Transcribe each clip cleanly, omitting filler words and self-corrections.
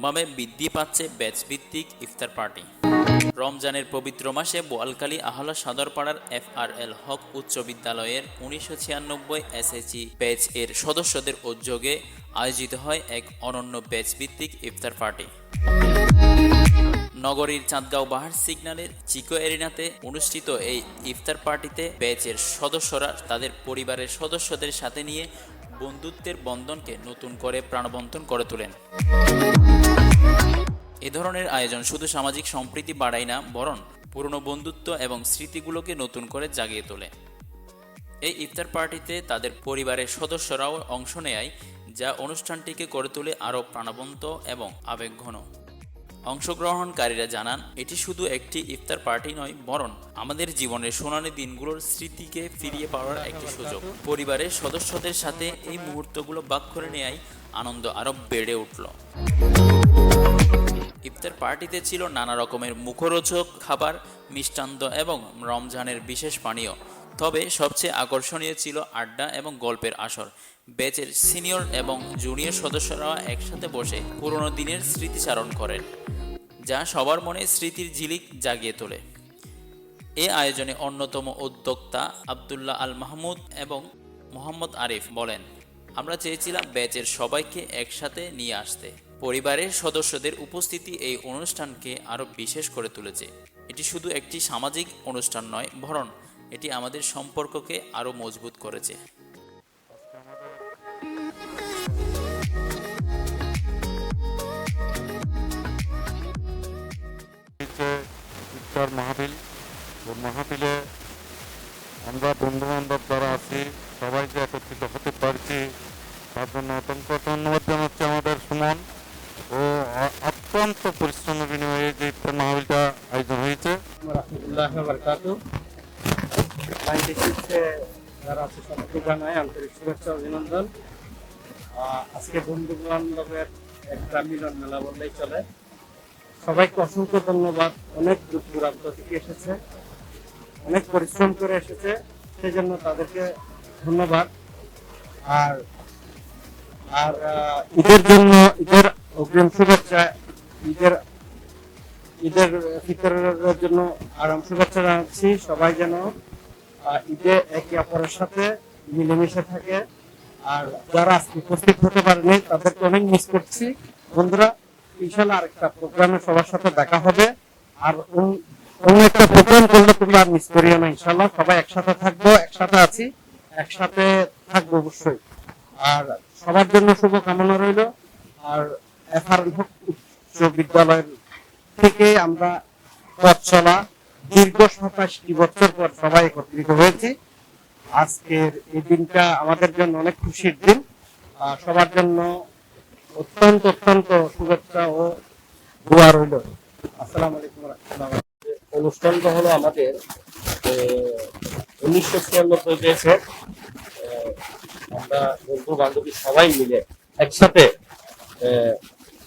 ক্রমান্বয়ে বৃদ্ধি পাচ্ছে ব্যাচভিত্তিক ইফতার পার্টি। রমজানের পবিত্র মাসে বোয়ালখালী আহলা সদরপাড়ার FRL হক উচ্চ বিদ্যালয়ের 1996 SHE ব্যাচ এর সদস্যদের উদ্যোগে আয়োজিত হয় এক অনন্য ব্যাচভিত্তিক ইফতার পার্টি। নগরীর চাঁদগাঁও বাহার সিগন্যালের চিকো এরিনাতে অনুষ্ঠিত এই ইফতার পার্টিতে ব্যাচের সদস্যরা তাদের পরিবারের সদস্যদের সাথে নিয়ে বন্ধুত্বের বন্ধনকে নতুন করে প্রাণবন্তন করে তোলেন। এ ধরনের আয়োজন শুধু সামাজিক সম্প্রীতি বাড়ায় না, বরং পুরনো বন্ধুত্ব এবং স্মৃতিগুলোকে নতুন করে জাগিয়ে তোলে। এই ইফতার পার্টিতে তাদের পরিবারের সদস্যরাও অংশ নেয়, যা অনুষ্ঠানটিকে করে তোলে আরও প্রাণবন্ত এবং আবেগঘন। অংশগ্রহণকারীরা জানান, এটি শুধু একটি ইফতার পার্টি নয়, বরং আমাদের জীবনের সোনালী দিনগুলোর স্মৃতিকে ফিরিয়ে পাওয়ার একটি সুযোগ। পরিবারের সদস্যদের সাথে এই মুহূর্তগুলো ভাগ করে নেয় আনন্দ আরও বেড়ে উঠল। ইফতার পার্টিতে ছিল নানা রকমের মুখরোচক খাবার, মিষ্টান্ন এবং রমজানের বিশেষ পানীয়। তবে সবচেয়ে আকর্ষণীয় ছিল আড্ডা এবং গল্পের আসর। ব্যাচের সিনিয়র এবং জুনিয়র সদস্যরা একসাথে বসে পুরনো দিনের স্মৃতিচারণ করেন, যা সবার মনে স্মৃতির ঝিলিক জাগিয়ে তোলে। এ আয়োজনে অন্যতম উদ্যোক্তা আবদুল্লাহ আল মাহমুদ এবং মোহাম্মদ আরিফ বলেন, আমরা চেয়েছিলাম ব্যাচের সবাইকে একসাথে নিয়ে আসতে। পরিবারের সদস্যদের উপস্থিতি এই অনুষ্ঠানকে আরও বিশেষ করে তুলেছে। এটি শুধু একটি সামাজিক অনুষ্ঠান নয়, বরং এটি আমাদের সম্পর্ককে আরও মজবুত করেছে। ইফতার মাহফিল, মাহফিলে আমরা বন্ধু বান্ধব যারা আছি সবাইকে একত্রিত হতে পারছি, তার জন্য অত্যন্ত ধন্যবাদ জানাচ্ছি আমাদের সুমন ও অত্যন্ত পরিশ্রমের বিনিময়ে যে ইফতার মাহফিলটা আয়োজন হয়েছে। যারা আছে সবাইকে জানাই আন্তরিক শুভেচ্ছা অভিনন্দন। আজকে বন্ধু বান্ধবের একটা মিলন মেলা বললেই চলে। সবাইকে অসংখ্য ধন্যবাদ। অনেক দূর দূরান্ত থেকে এসেছে, অনেক পরিশ্রম করে এসেছে, সেই জন্য তাদেরকে ধন্যবাদ। আর আর ঈদের জন্য, ঈদের অগ্রিম শুভেচ্ছা, ঈদের ফিতরের জন্য আরাম শুভেচ্ছা জানাচ্ছি। সবাই যেন ঈদে একে অপরের সাথে মিলেমিশে থাকে। আর যারা আজকে উপস্থিত হতে পারেনি তাদেরকে অনেক মিস করছি। বন্ধুরা, ইনশাল্লাহ আরেকটা প্রোগ্রামে সবার সাথে দেখা হবে। আর অন্য একটা প্রোগ্রাম করলে তোমরা মিস করিও না। ইনশাল্লাহ সবাই একসাথে থাকবো, একসাথে আছি, একসাথে থাকবো অবশ্যই। আর সবার জন্য শুভকামনা রইল। আর FRL হক উচ্চ বিদ্যালয়ের থেকে আমরা পথ চলা দীর্ঘ 27টি বছর পর সবাই একত্রিত হয়েছি। আজকের এই দিনটা আমাদের জন্য অনেক খুশির দিন। সবার জন্য অত্যন্ত অত্যন্ত শুভেচ্ছা ও দোয়া রইল। আসসালামু আলাইকুম ওয়া রাহমাতুল্লাহ। অনুষ্ঠানটা হলো আমাদের 1996 ব্যাচে আমরা বন্ধু বান্ধবী সবাই মিলে একসাথে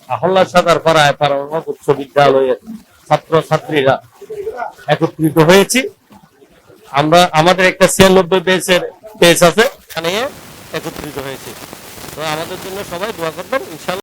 আহলা সদরপাড়া FRL হক উচ্চ বিদ্যালয়ের ছাত্র ছাত্রীরা একত্রিত হয়েছি। আমরা আমাদের একটা 96 ব্যাচের পেজ আছে, এখানে একত্রিত হয়েছি। তো আমাদের জন্য সবাই দোয়া করবেন ইনশাআল্লাহ।